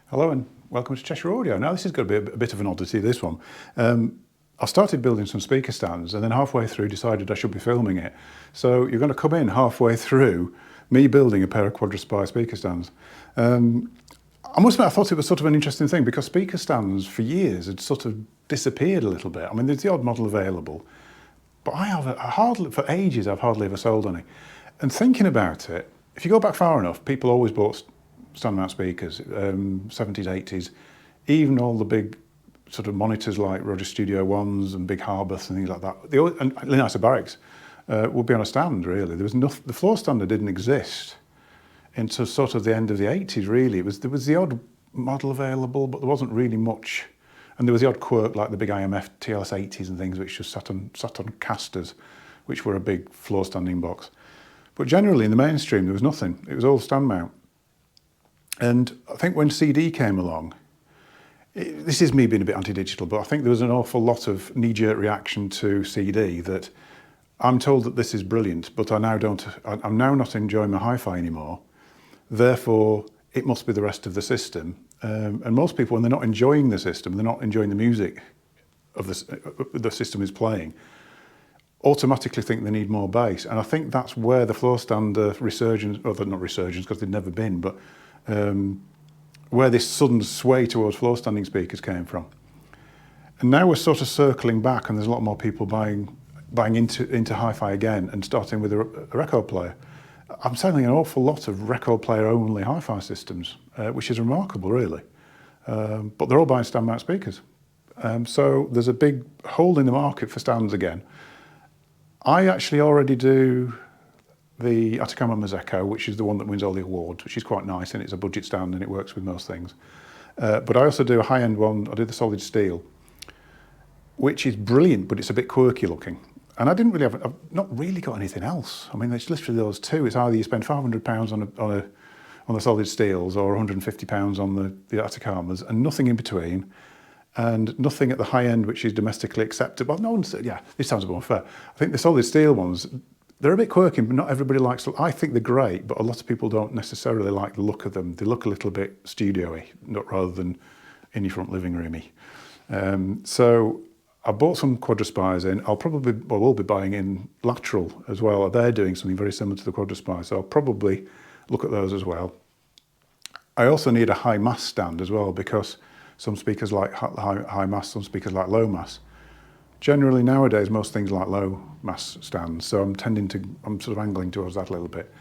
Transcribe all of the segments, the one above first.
Hello and welcome to Cheshire Audio. Now this is going to be a bit of an oddity, this one. I started building some speaker stands and then halfway through decided I should be filming it. So you're going to come in halfway through me building a pair of Quadraspire speaker stands. I must admit I thought it was sort of an interesting thing because speaker stands for years had sort of disappeared a little bit. I mean, there's the odd model available, but for ages I've hardly ever sold any. And thinking about it, if you go back far enough, people always bought stand mount speakers, 70s, 80s, even all the big sort of monitors like Roger Studio Ones and big Harbaths and things like that. And Linn Isobarics would be on a stand, really. There was the floor standard didn't exist until sort of the end of the 80s, really. There was the odd model available, but there wasn't really much. And there was the odd quirk like the big IMF TLS80s and things which just sat on casters, which were a big floor standing box. But generally in the mainstream there was nothing. It was all stand mount. And I think when CD came along, this is me being a bit anti-digital, but I think there was an awful lot of knee-jerk reaction to CD that I'm told that this is brilliant, but I'm now not enjoying my hi-fi anymore. Therefore, it must be the rest of the system. And most people, when they're not enjoying the system, they're not enjoying the music of the system is playing, automatically think they need more bass. And I think that's where the floor stand resurgence, or not resurgence because they'd never been, but where this sudden sway towards floor standing speakers came from. And now we're sort of circling back and there's a lot more people buying into hi-fi again and starting with a record player. I'm selling an awful lot of record player only hi-fi systems, which is remarkable really. But they're all buying stand mount speakers. So there's a big hole in the market for stands again. I actually already do the Atacama Mazecco, which is the one that wins all the awards, which is quite nice, and it's a budget stand and it works with most things. But I also do a high-end one. I do the solid steel, which is brilliant, but it's a bit quirky looking. And I've not really got anything else. I mean, it's literally those two. It's either you spend £500 on the solid steels or £150 on the Atacamas, and nothing in between, and nothing at the high end which is domestically acceptable. No one said, yeah, this sounds a bit unfair. I think the solid steel ones, they're a bit quirky, but not everybody likes them. I think they're great, but a lot of people don't necessarily like the look of them. They look a little bit studio-y, rather than in your front living roomy. So I bought some Quadraspires in. I will be buying in lateral as well. They're doing something very similar to the Quadraspire, so I'll probably look at those as well. I also need a high mass stand as well, because some speakers like high mass, some speakers like low mass. Generally nowadays, most things like low mass stands, so I'm sort of angling towards that a little bit.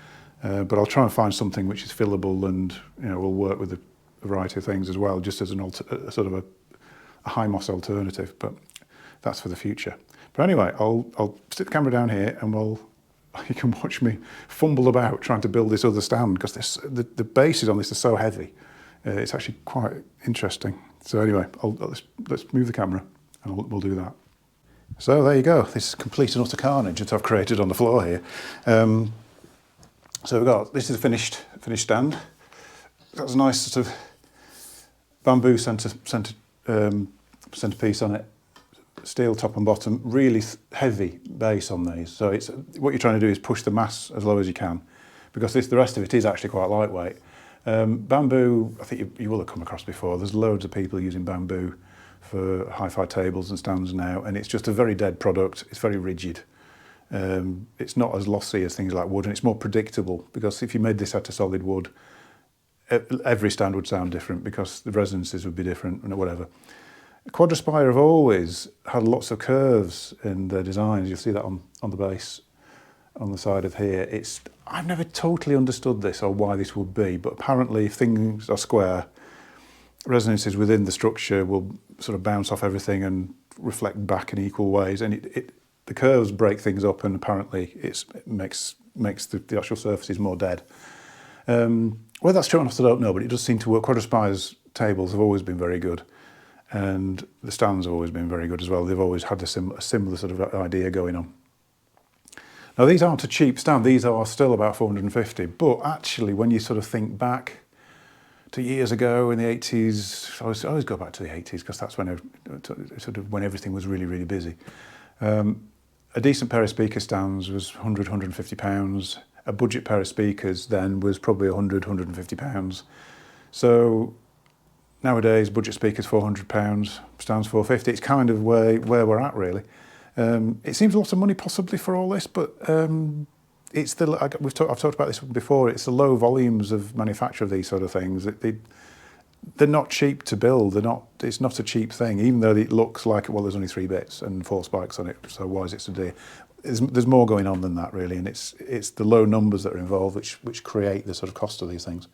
But I'll try and find something which is fillable and will work with a variety of things as well, just as sort of a high mass alternative. But that's for the future. But anyway, I'll stick the camera down here and you can watch me fumble about trying to build this other stand, because the bases on this are so heavy. It's actually quite interesting. So anyway, let's move the camera and we'll do that. So there you go. This is complete and utter carnage that I've created on the floor here. So this is a finished stand. Got a nice sort of bamboo centerpiece on it. Steel top and bottom, really heavy base on these. So what you're trying to do is push the mass as low as you can, because the rest of it is actually quite lightweight. Bamboo, I think you will have come across before. There's loads of people using bamboo for hi-fi tables and stands now, and it's just a very dead product. It's very rigid. It's not as lossy as things like wood, and it's more predictable, because if you made this out of solid wood, every stand would sound different because the resonances would be different and whatever. Quadraspire have always had lots of curves in their designs. You'll see that on the base on the side of here. I've never totally understood this or why this would be, but apparently if things are square, resonances within the structure will sort of bounce off everything and reflect back in equal ways, and the curves break things up, and apparently it makes the actual surfaces more dead. Whether that's true or not, I don't know, but it does seem to work. Quadraspire's tables have always been very good, and the stands have always been very good as well. They've always had a similar sort of idea going on. Now these aren't a cheap stand, these are still about 450, but actually when you sort of think back to years ago in the 80s, I always go back to the 80s because that's when everything was really, really busy. A decent pair of speaker stands was £100, £150. A budget pair of speakers then was probably £100, £150. So nowadays budget speakers £400, stands £450. It's kind of where we're at really. It seems a lot of money possibly for all this, but it's the I've talked about this before. It's the low volumes of manufacture of these sort of things. They're not cheap to build. It's not a cheap thing, even though it looks like, well, there's only 3 bits and 4 spikes on it. So why is it so dear? There's more going on than that really, and it's the low numbers that are involved which create the sort of cost of these things.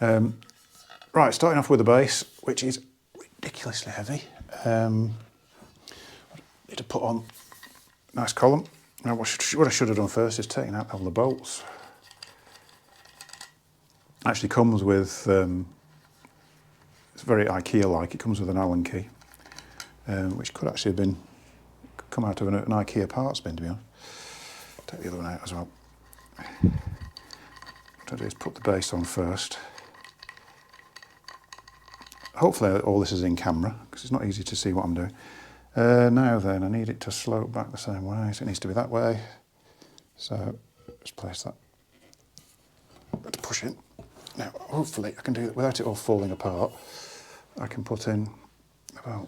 Right, starting off with the base, which is ridiculously heavy. Need to put on a nice column. Now what I should have done first is taken out all the bolts. Actually comes with, it's very IKEA-like, it comes with an Allen key, which could actually have come out of an IKEA parts bin, to be honest. Take the other one out as well. What I do is put the base on first. Hopefully all this is in camera, because it's not easy to see what I'm doing. Now then, I need it to slope back the same way, so it needs to be that way. So, just place that. To push in. Now, hopefully I can do that without it all falling apart. I can put in a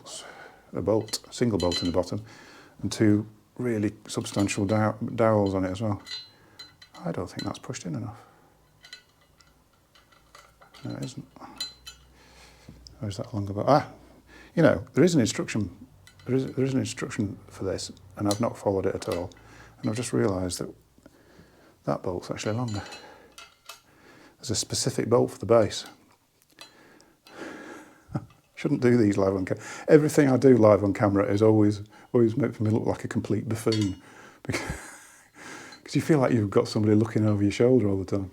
single bolt in the bottom, and 2 really substantial dowels on it as well. I don't think that's pushed in enough. No, it isn't. Or is that longer bolt? You know, there is an instruction. There is an instruction for this, and I've not followed it at all. And I've just realised that that bolt's actually longer. There's a specific bolt for the base. Shouldn't do these live on camera. Everything I do live on camera is always makes me look like a complete buffoon, because you feel like you've got somebody looking over your shoulder all the time.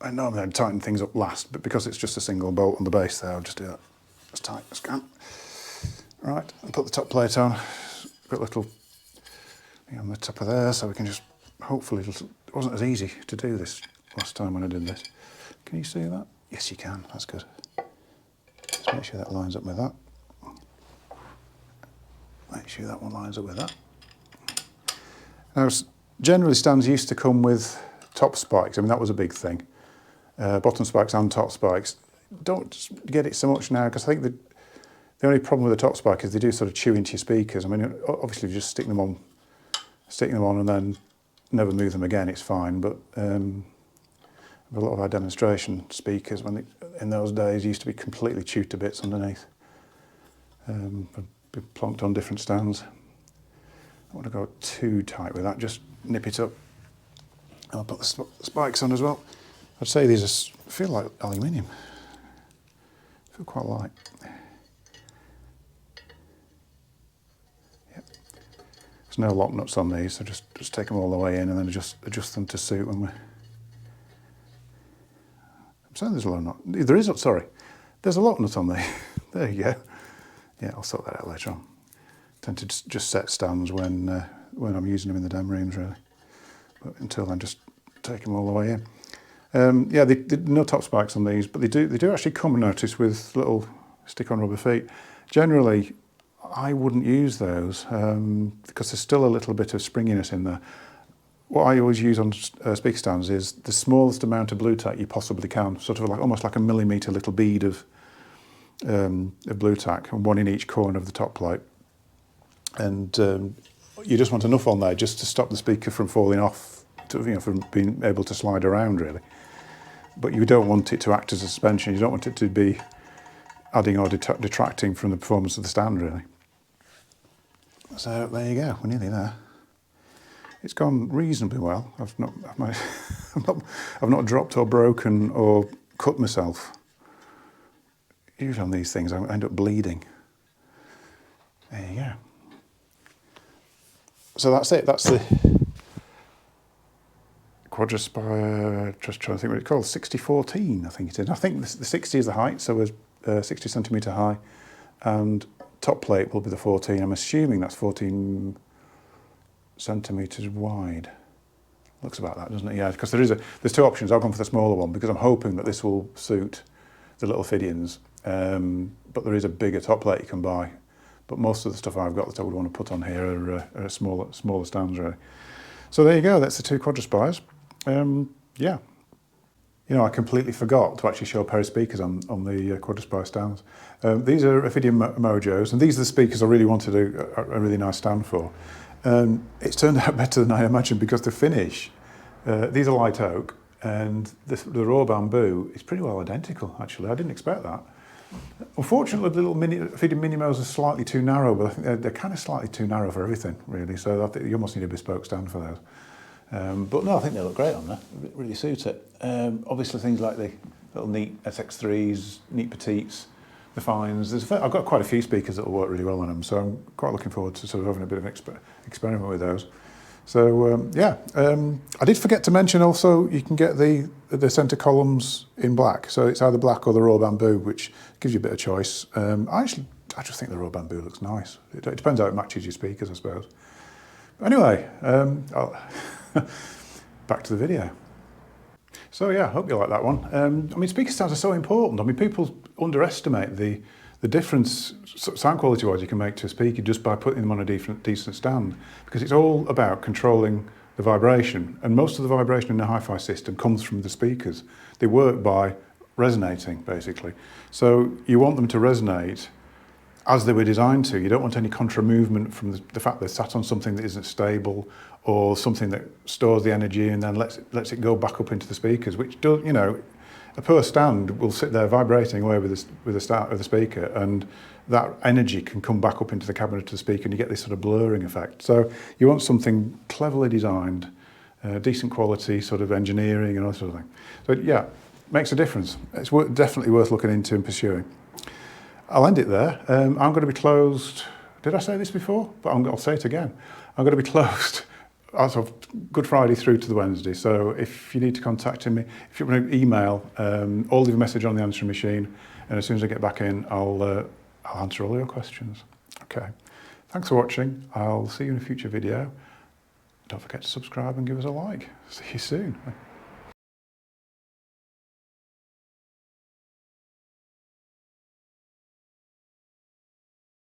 I normally I'd tighten things up last, but because it's just a single bolt on the base there, I'll just do that as tight as I can. Right, and put the top plate on. Got a little thing on the top of there, so we can just, hopefully, it wasn't as easy to do this last time when I did this. Can you see that? Yes, you can, that's good. Just make sure that lines up with that. Make sure that one lines up with that. Now, generally stands used to come with top spikes. I mean, that was a big thing. Bottom spikes and top spikes. Don't get it so much now, because I think the only problem with the top spike is they do sort of chew into your speakers. I mean, obviously, if you just stick them on and then never move them again, it's fine. But a lot of our demonstration speakers, in those days, used to be completely chewed to bits underneath. Be plonked on different stands. I don't want to go too tight with that, just nip it up. And I'll put the spikes on as well. I'd say these feel like aluminium. Feel quite light. Yep. There's no lock nuts on these, so just take them all the way in and then adjust them to suit when we're... I'm saying there's a lock nut. There is, sorry. There's a lock nut on there. There you go. Yeah, I'll sort that out later on. I tend to just set stands when I'm using them in the demo rooms, really. But until then, just take them all the way in. Yeah, no top spikes on these, but they do actually come, notice, with little stick-on rubber feet. Generally, I wouldn't use those because there's still a little bit of springiness in there. What I always use on speaker stands is the smallest amount of blue tack you possibly can, sort of like almost like a millimetre little bead of blue tack, and one in each corner of the top plate. And you just want enough on there just to stop the speaker from falling off, from being able to slide around, really. But you don't want it to act as a suspension. You don't want it to be adding or detracting from the performance of the stand, really. So there you go, we're nearly there. It's gone reasonably well. I've not dropped or broken or cut myself. Usually on these things, I end up bleeding. There you go. So that's it. That's the Quadraspire, just trying to think what it's called, 6014, I think it is. I think the 60 is the height, so it's 60 centimetre high, and top plate will be the 14. I'm assuming that's 14 centimetres wide. Looks about that, doesn't it? Yeah, because there's 2 options. I've gone for the smaller one because I'm hoping that this will suit the little Fidians, but there is a bigger top plate you can buy. But most of the stuff I've got that I would want to put on here are smaller stands, really. So there you go, that's the 2 Quadraspires. Yeah. You know, I completely forgot to actually show a pair of speakers on the Quadraspire stands. These are Ophidian Mojos, and these are the speakers I really wanted a really nice stand for. It's turned out better than I imagined because the finish, these are light oak, and the raw bamboo is pretty well identical, actually. I didn't expect that. Unfortunately, the little Ophidian Minimos are slightly too narrow, but I think they're kind of slightly too narrow for everything, really. So I think you almost need a bespoke stand for those. But no, I think they look great on there. It really suits it. Obviously, things like the little neat SX3s, neat petites, the fines. I've got quite a few speakers that will work really well on them, so I'm quite looking forward to sort of having a bit of an experiment with those. So yeah, I did forget to mention also you can get the centre columns in black. So it's either black or the raw bamboo, which gives you a bit of choice. I just think the raw bamboo looks nice. It depends how it matches your speakers, I suppose. Anyway, back to the video. So yeah, I hope you like that one. I mean, speaker stands are so important. I mean, people underestimate the difference sound quality wise you can make to a speaker just by putting them on a decent stand, because it's all about controlling the vibration, and most of the vibration in a hi-fi system comes from the speakers. They work by resonating, basically. So you want them to resonate as they were designed to. You don't want any contra movement from the fact they're sat on something that isn't stable, or something that stores the energy and then lets it go back up into the speakers, which does, you know, a poor stand will sit there vibrating away with the start of the speaker, and that energy can come back up into the cabinet of the speaker, and you get this sort of blurring effect. So you want something cleverly designed, decent quality sort of engineering and all that sort of thing. So yeah, makes a difference. It's definitely worth looking into and pursuing. I'll end it there. I'm going to be closed. Did I say this before? But I'll say it again. I'm going to be closed as of Good Friday through to the Wednesday. So if you need to contact me, if you want to email, I'll leave a message on the answering machine, and as soon as I get back in, I'll answer all your questions. Okay. Thanks for watching. I'll see you in a future video. Don't forget to subscribe and give us a like. See you soon.